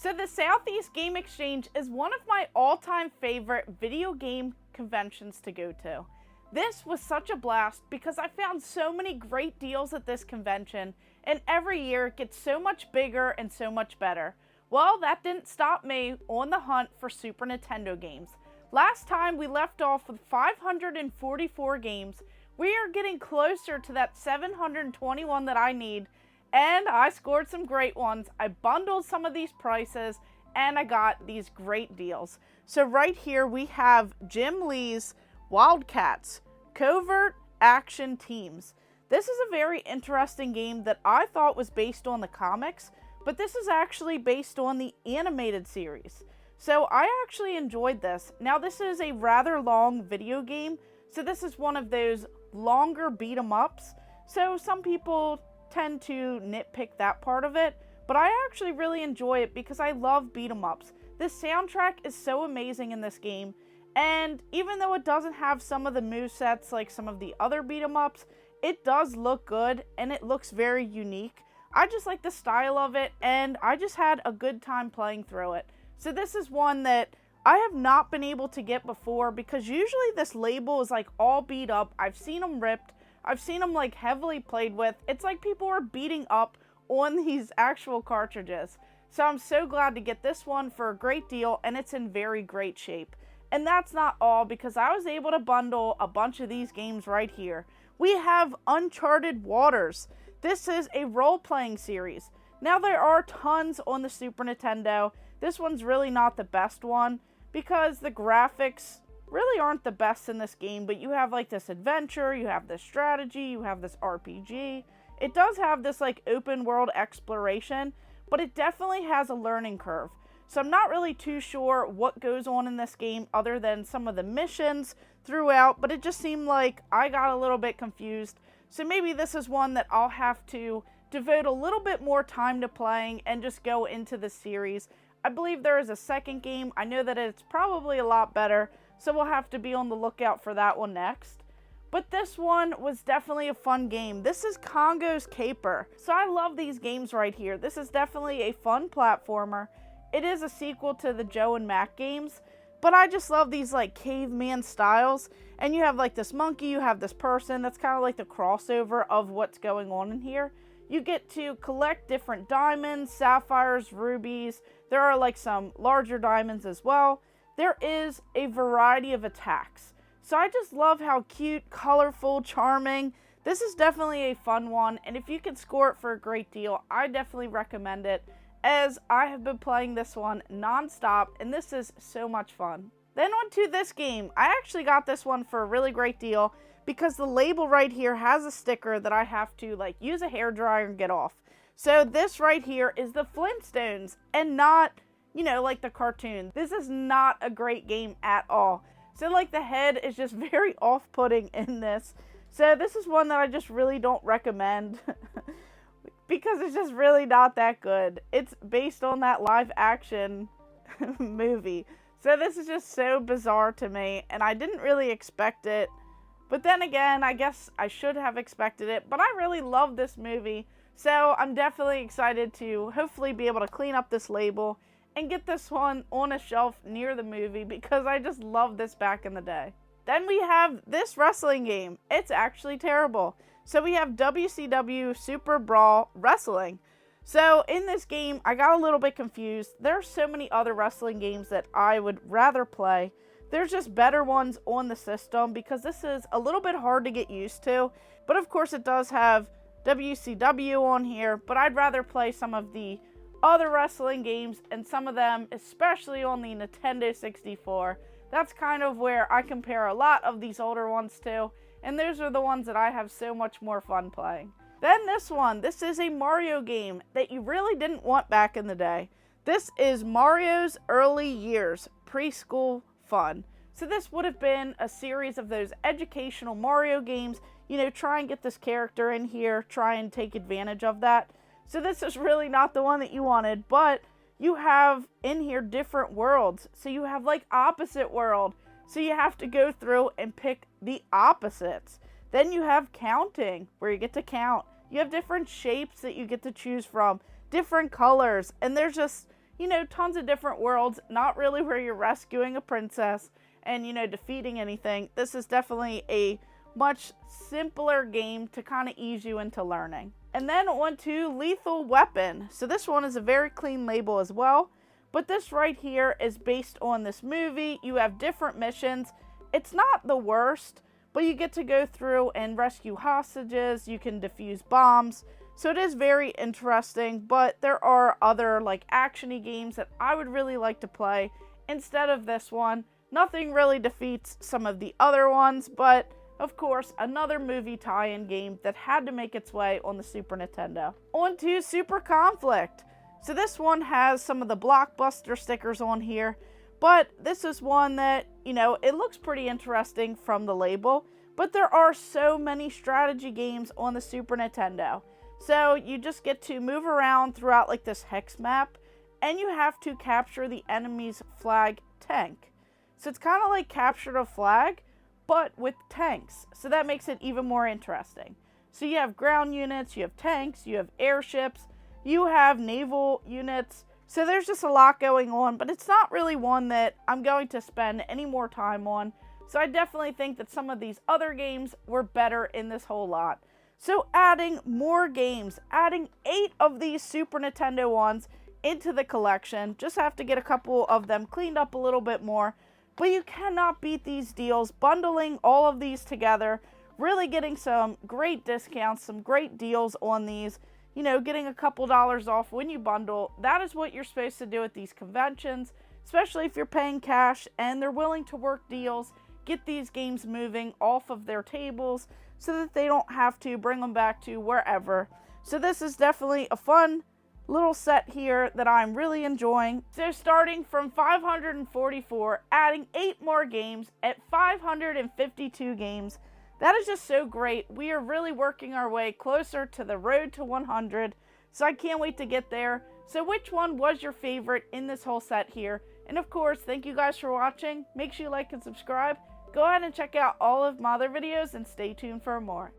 So the Southeast Game Exchange is one of my all-time favorite video game conventions to go to. This was such a blast because I found so many great deals at this convention, and every year it gets so much bigger and so much better. Well, that didn't stop me on the hunt for Super Nintendo games. Last time we left off with 544 games. We are getting closer to that 721 that I need, and I scored some great ones. I bundled some of these prices, and I got these great deals. So right here we have Jim Lee's Wildcats, Covert Action Teams. This is a very interesting game that I thought was based on the comics, but this is actually based on the animated series. So I actually enjoyed this. Now this is a rather long video game, so this is one of those longer beat 'em ups. So some people tend to nitpick that part of it, but I actually really enjoy it because I love beat 'em ups. This soundtrack is so amazing in this game, and even though it doesn't have some of the movesets like some of the other beat 'em ups, it does look good and it looks very unique. I just like the style of it, and I just had a good time playing through it. So this is one that I have not been able to get before because usually this label is like all beat up. I've seen them ripped. I've seen them like heavily played with. It's like people are beating up on these actual cartridges. So I'm so glad to get this one for a great deal, and it's in very great shape. And that's not all, because I was able to bundle a bunch of these games right here. We have Uncharted Waters. This is a role-playing series. Now there are tons on the Super Nintendo. This one's really not the best one because the graphics really aren't the best in this game, but you have like this adventure, you have this strategy, you have this RPG. It does have this like open world exploration, but it definitely has a learning curve. So I'm not really too sure what goes on in this game other than some of the missions throughout, but it just seemed like I got a little bit confused. So maybe this is one that I'll have to devote a little bit more time to playing and just go into the series. I believe there is a second game. I know that it's probably a lot better, so we'll have to be on the lookout for that one next. But this one was definitely a fun game. This is Congo's Caper. So I love these games right here. This is definitely a fun platformer. It is a sequel to the Joe and Mac games, but I just love these like caveman styles. And you have like this monkey, you have this person. That's kind of like the crossover of what's going on in here. You get to collect different diamonds, sapphires, rubies. There are like some larger diamonds as well. There is a variety of attacks. So I just love how cute, colorful, charming. This is definitely a fun one, and if you can score it for a great deal, I definitely recommend it, as I have been playing this one non-stop, and this is so much fun. Then on to this game. I actually got this one for a really great deal because the label right here has a sticker that I have to like use a hairdryer and get off. So this right here is the Flintstones, and not, you know, like the cartoon. This is not a great game at all. So like the head is just very off-putting in this. So this is one that I just really don't recommend because it's just really not that good. It's based on that live action movie. So this is just so bizarre to me, and I didn't really expect it. But then again, I guess I should have expected it, but I really love this movie. So I'm definitely excited to hopefully be able to clean up this label and get this one on a shelf near the movie because I just loved this back in the day. Then we have this wrestling game. It's actually terrible. So we have WCW Super Brawl Wrestling. So in this game, I got a little bit confused. There are so many other wrestling games that I would rather play. There's just better ones on the system because this is a little bit hard to get used to. But of course it does have WCW on here, but I'd rather play some of the other wrestling games, and some of them, especially on the Nintendo 64. That's kind of where I compare a lot of these older ones to, and those are the ones that I have so much more fun playing. Then this one, this is a Mario game that you really didn't want back in the day. This is Mario's Early Years, Preschool Fun. So this would have been a series of those educational Mario games, you know, try and get this character in here, try and take advantage of that. So this is really not the one that you wanted, but you have in here different worlds. So you have like opposite world. So you have to go through and pick the opposites. Then you have counting, where you get to count. You have different shapes that you get to choose from, different colors, and there's just, tons of different worlds, not really where you're rescuing a princess and, defeating anything. This is definitely a much simpler game to kind of ease you into learning. And then on to Lethal Weapon. So this one is a very clean label as well, but this right here is based on this movie. You have different missions. It's not the worst, but you get to go through and rescue hostages. You can defuse bombs. So it is very interesting, but there are other like action-y games that I would really like to play instead of this one. Nothing really defeats some of the other ones, but of course, another movie tie-in game that had to make its way on the Super Nintendo. On to Super Conflict. So this one has some of the blockbuster stickers on here, but this is one that, it looks pretty interesting from the label, but there are so many strategy games on the Super Nintendo. So you just get to move around throughout like this hex map, and you have to capture the enemy's flag tank. So it's kind of like capture the flag, but with tanks. So that makes it even more interesting. So you have ground units, you have tanks, you have airships, you have naval units. So there's just a lot going on, but it's not really one that I'm going to spend any more time on. So I definitely think that some of these other games were better in this whole lot. So adding more games, adding 8 of these Super Nintendo ones into the collection. Just have to get a couple of them cleaned up a little bit more. But you cannot beat these deals. Bundling all of these together, really getting some great discounts, some great deals on these. Getting a couple dollars off when you bundle. That is what you're supposed to do at these conventions, especially if you're paying cash and they're willing to work deals, get these games moving off of their tables so that they don't have to bring them back to wherever. So this is definitely a fun little set here that I'm really enjoying. So starting from 544, adding 8 more games at 552 games. That is just so great. We are really working our way closer to the road to 100, so I can't wait to get there. So which one was your favorite in this whole set here? And of course, thank you guys for watching. Make sure you like and subscribe. Go ahead and check out all of my other videos and stay tuned for more.